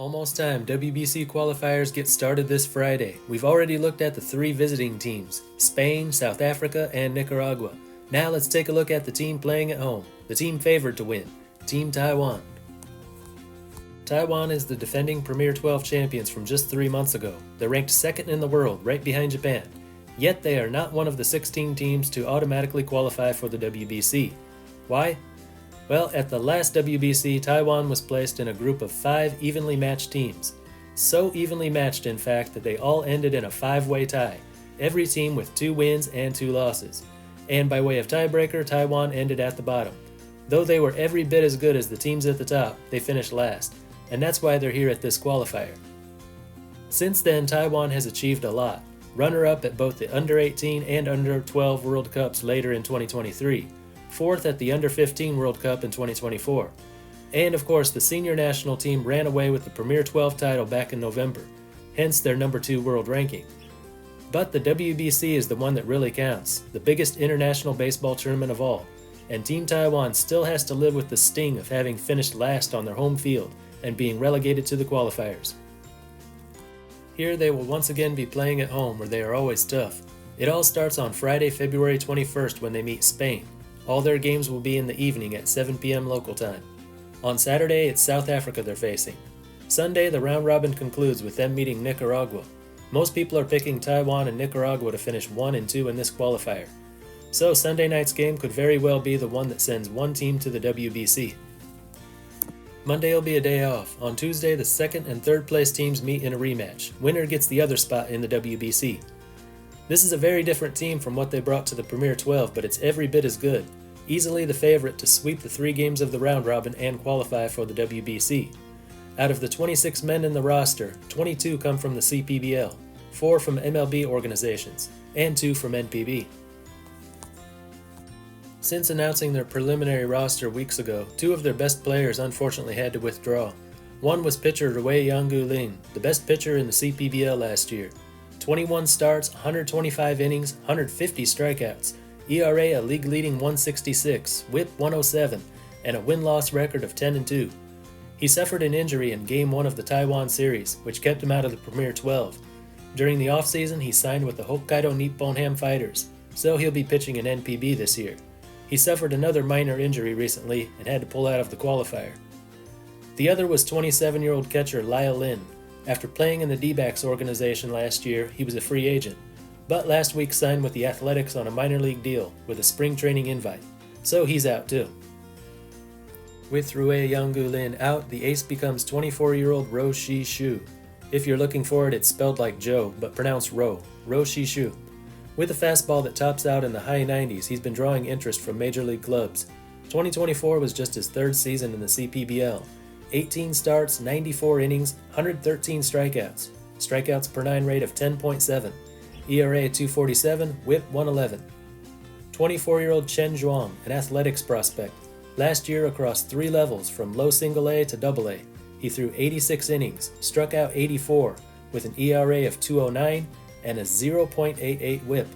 Almost time. WBC qualifiers get started this Friday. We've already looked at the three visiting teams, Spain, South Africa, and Nicaragua. Now let's take a look at the team playing at home, the team favored to win, Team Taiwan. Taiwan is the defending Premier 12 champions from just 3 months ago. They're ranked second in the world, right behind Japan. Yet they are not one of the 16 teams to automatically qualify for the WBC. Why? Well, at the last WBC, Taiwan was placed in a group of 5 evenly matched teams. So evenly matched, in fact, that they all ended in a 5-way tie, every team with 2 wins and 2 losses. And by way of tiebreaker, Taiwan ended at the bottom. Though they were every bit as good as the teams at the top, they finished last, and that's why they're here at this qualifier. Since then, Taiwan has achieved a lot, runner-up at both the Under-18 and Under-12 World Cups later in 2023, 4th at the Under-15 World Cup in 2024. And of course, the senior national team ran away with the Premier 12 title back in November, hence their number 2 world ranking. But the WBC is the one that really counts, the biggest international baseball tournament of all, and Team Taiwan still has to live with the sting of having finished last on their home field and being relegated to the qualifiers. Here they will once again be playing at home, where they are always tough. It all starts on Friday, February 21st when they meet Spain. All their games will be in the evening at 7 p.m. local time. On Saturday, it's South Africa they're facing. Sunday, the round robin concludes with them meeting Nicaragua. Most people are picking Taiwan and Nicaragua to finish 1 and 2 in this qualifier. So Sunday night's game could very well be the one that sends one team to the WBC. Monday will be a day off. On Tuesday, the 2nd and 3rd place teams meet in a rematch. Winner gets the other spot in the WBC. This is a very different team from what they brought to the Premier 12, but it's every bit as good. Easily the favorite to sweep the 3 games of the round robin and qualify for the WBC. Out of the 26 men in the roster, 22 come from the CPBL, 4 from MLB organizations, and 2 from NPB. Since announcing their preliminary roster weeks ago, 2 of their best players unfortunately had to withdraw. One was pitcher Rui Yanggu-Lin, the best pitcher in the CPBL last year. 21 starts, 125 innings, 150 strikeouts, ERA a league-leading 166, WHIP 107, and a win-loss record of 10-2. He suffered an injury in Game 1 of the Taiwan series, which kept him out of the Premier 12. During the offseason, he signed with the Hokkaido Nippon Ham Fighters, so he'll be pitching in NPB this year. He suffered another minor injury recently and had to pull out of the qualifier. The other was 27-year-old catcher Lyle Lin. After playing in the D-backs organization last year, he was a free agent, but last week signed with the Athletics on a minor league deal with a spring training invite, so he's out too. With Rui Yanggu-Lin out, the ace becomes 24-year-old Ro Shi-Shu. If you're looking for it, it's spelled like Joe, but pronounced Ro Shi-Shu. With a fastball that tops out in the high 90s, he's been drawing interest from major league clubs. 2024 was just his 3rd season in the CPBL. 18 starts, 94 innings, 113 strikeouts. Strikeouts per 9 rate of 10.7. ERA 247, WHIP 111. 24-year-old Chen Zhuang, an athletics prospect. Last year across 3 levels from low single A to double A, he threw 86 innings, struck out 84, with an ERA of 209 and a 0.88 WHIP.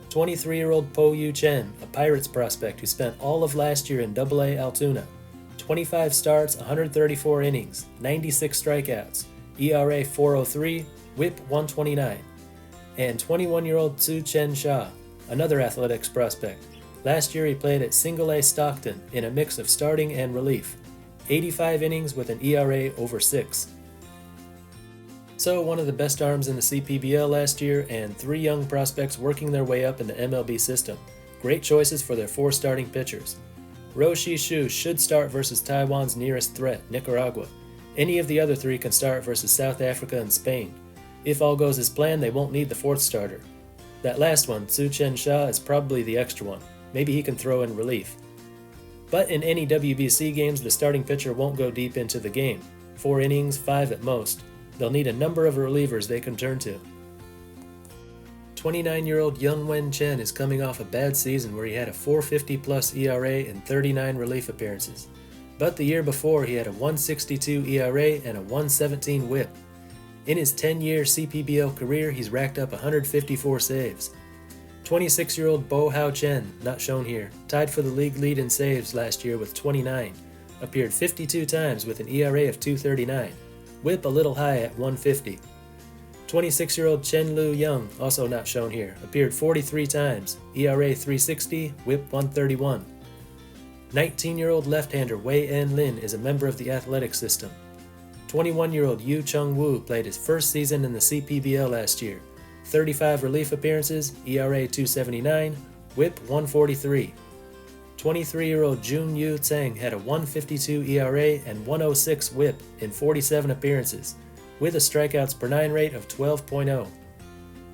23-year-old Po Yu Chen, a Pirates prospect who spent all of last year in Double A Altoona. 25 starts, 134 innings, 96 strikeouts, ERA 403, WHIP 129. And 21-year-old Tzu Chen Sha, another athletics prospect. Last year he played at Single A Stockton in a mix of starting and relief. 85 innings with an ERA over 6. So one of the best arms in the CPBL last year, and 3 young prospects working their way up in the MLB system. Great choices for their 4 starting pitchers. Ro Shi-Shu should start versus Taiwan's nearest threat, Nicaragua. Any of the other 3 can start versus South Africa and Spain. If all goes as planned, they won't need the 4th starter. That last one, Tzu Chen Sha, is probably the extra one. Maybe he can throw in relief. But in any WBC games, the starting pitcher won't go deep into the game. 4 innings, 5 at most. They'll need a number of relievers they can turn to. 29-year-old Young Wen Chen is coming off a bad season where he had a 450-plus ERA and 39 relief appearances. But the year before, he had a 162 ERA and a 117 WHIP. In his 10-year CPBL career, he's racked up 154 saves. 26-year-old Bo Hao Chen, not shown here, tied for the league lead in saves last year with 29, appeared 52 times with an ERA of 2.39. whip a little high at 150. 26-year-old Chen Lu Young, also not shown here, appeared 43 times, ERA 360, whip 131. 19-year-old left-hander Wei En Lin is a member of the athletic system. 21-year-old Yu Chung Woo played his first season in the CPBL last year. 35 relief appearances, ERA 279, whip 143. 23-year-old Jun Yu Tseng had a 152 ERA and 106 whip in 47 appearances, with a strikeouts per 9 rate of 12.0.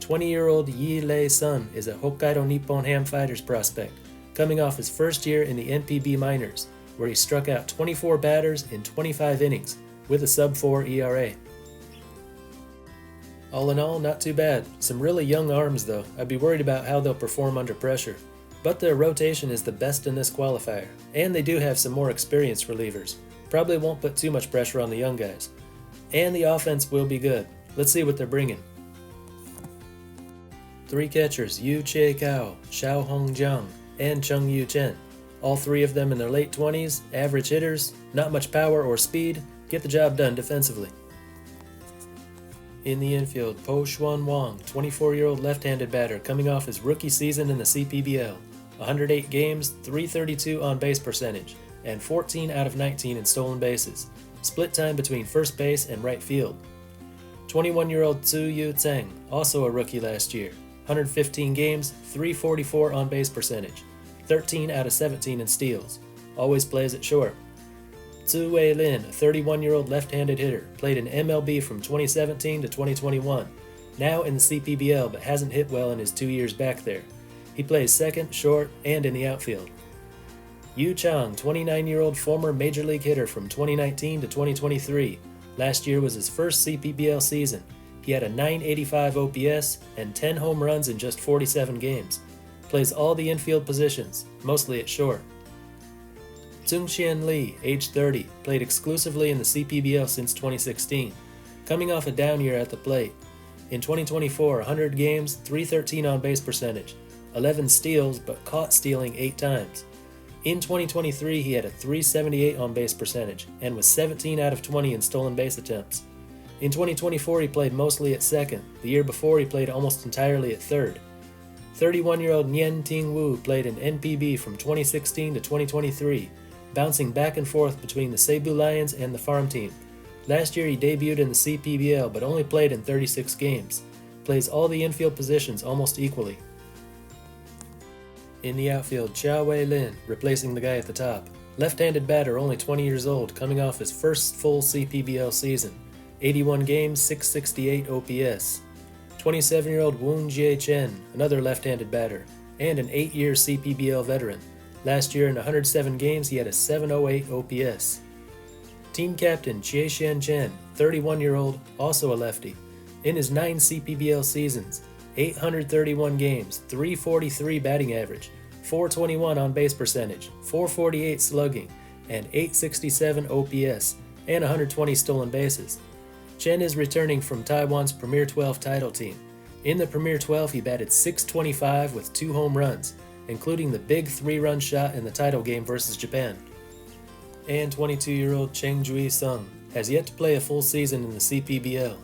20-year-old Yi Lei Sun is a Hokkaido Nippon Ham Fighters prospect, coming off his first year in the NPB minors, where he struck out 24 batters in 25 innings, with a sub-4 ERA. All in all, not too bad. Some really young arms though. I'd be worried about how they'll perform under pressure. But their rotation is the best in this qualifier, and they do have some more experienced relievers. Probably won't put too much pressure on the young guys. And the offense will be good. Let's see what they're bringing. 3 catchers, Yu Che Kao, Xiao Hong Jiang, and Chung Yu Chen. All 3 of them in their late 20s, average hitters, not much power or speed, get the job done defensively. In the infield, Po Xuan Wang, 24-year-old left-handed batter coming off his rookie season in the CPBL. 108 games, 332 on-base percentage, and 14 out of 19 in stolen bases. Split time between first base and right field. 21-year-old Tzu Yu Tseng, also a rookie last year. 115 games, 344 on-base percentage, 13 out of 17 in steals. Always plays it short. Tzu Wei Lin, a 31-year-old left-handed hitter, played in MLB from 2017 to 2021, now in the CPBL but hasn't hit well in his 2 years back there. He plays second, short, and in the outfield. Yu Chang, 29-year-old former Major League hitter from 2019 to 2023. Last year was his first CPBL season. He had a .985 OPS and 10 home runs in just 47 games. Plays all the infield positions, mostly at short. Tsung-Chien Lee, age 30, played exclusively in the CPBL since 2016, coming off a down year at the plate. In 2024, 100 games, 313 on-base percentage, 11 steals, but caught stealing 8 times. In 2023, he had a 378 on-base percentage and was 17 out of 20 in stolen base attempts. In 2024, he played mostly at second. The year before, he played almost entirely at third. 31-year-old Nien Ting Wu played in NPB from 2016 to 2023, bouncing back and forth between the Cebu Lions and the farm team. Last year he debuted in the CPBL but only played in 36 games. Plays all the infield positions almost equally. In the outfield, Chia Wei Lin, replacing the guy at the top. Left-handed batter, only 20 years old, coming off his first full CPBL season. 81 games, 668 OPS. 27-year-old Woon Jie Chen, another left-handed batter, and an 8-year CPBL veteran. Last year in 107 games, he had a 708 OPS. Team captain Chie Xian Chen, 31-year-old, also a lefty. In his 9 CPBL seasons, 831 games, 343 batting average, 421 on-base percentage, 448 slugging, and 867 OPS, and 120 stolen bases. Chen is returning from Taiwan's Premier 12 title team. In the Premier 12, he batted .625 with 2 home runs, including the big 3-run shot in the title game versus Japan. And 22-year-old Cheng Jui Sung has yet to play a full season in the CPBL.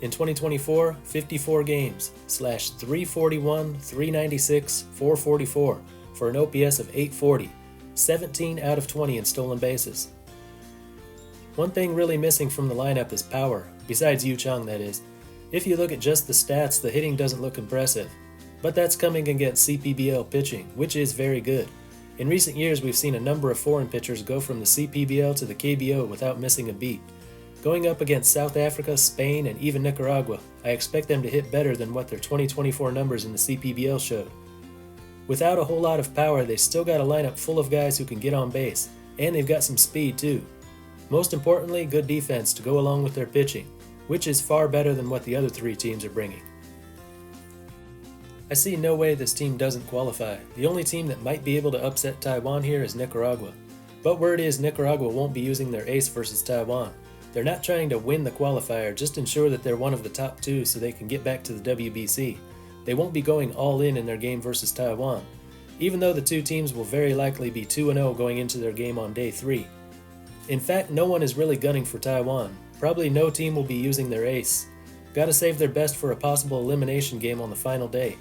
In 2024, 54 games, /341, 396, 444, for an OPS of 840, 17 out of 20 in stolen bases. One thing really missing from the lineup is power, besides Yu Chang that is. If you look at just the stats, the hitting doesn't look impressive. But that's coming against CPBL pitching, which is very good. In recent years, we've seen a number of foreign pitchers go from the CPBL to the KBO without missing a beat. Going up against South Africa, Spain, and even Nicaragua, I expect them to hit better than what their 2024 numbers in the CPBL showed. Without a whole lot of power, they still got a lineup full of guys who can get on base, and they've got some speed too. Most importantly, good defense to go along with their pitching, which is far better than what the other 3 teams are bringing. I see no way this team doesn't qualify. The only team that might be able to upset Taiwan here is Nicaragua. But word is Nicaragua won't be using their ace versus Taiwan. They're not trying to win the qualifier, just ensure that they're one of the top 2 so they can get back to the WBC. They won't be going all in their game versus Taiwan, even though the 2 teams will very likely be 2-0 going into their game on day 3. In fact, no one is really gunning for Taiwan. Probably no team will be using their ace. Gotta save their best for a possible elimination game on the final day.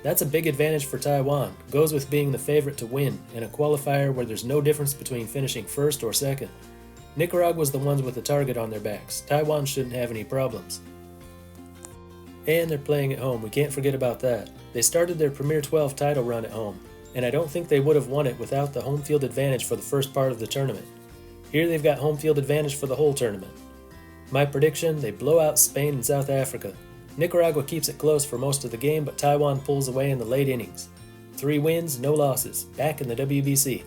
That's a big advantage for Taiwan, goes with being the favorite to win, in a qualifier where there's no difference between finishing first or second. Nicaragua's the ones with the target on their backs. Taiwan shouldn't have any problems. And they're playing at home, we can't forget about that. They started their Premier 12 title run at home, and I don't think they would have won it without the home field advantage for the first part of the tournament. Here they've got home field advantage for the whole tournament. My prediction, they blow out Spain and South Africa. Nicaragua keeps it close for most of the game, but Taiwan pulls away in the late innings. 3 wins, no losses, back in the WBC.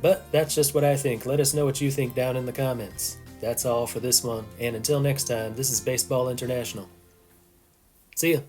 But that's just what I think. Let us know what you think down in the comments. That's all for this one, and until next time, this is Baseball International. See ya!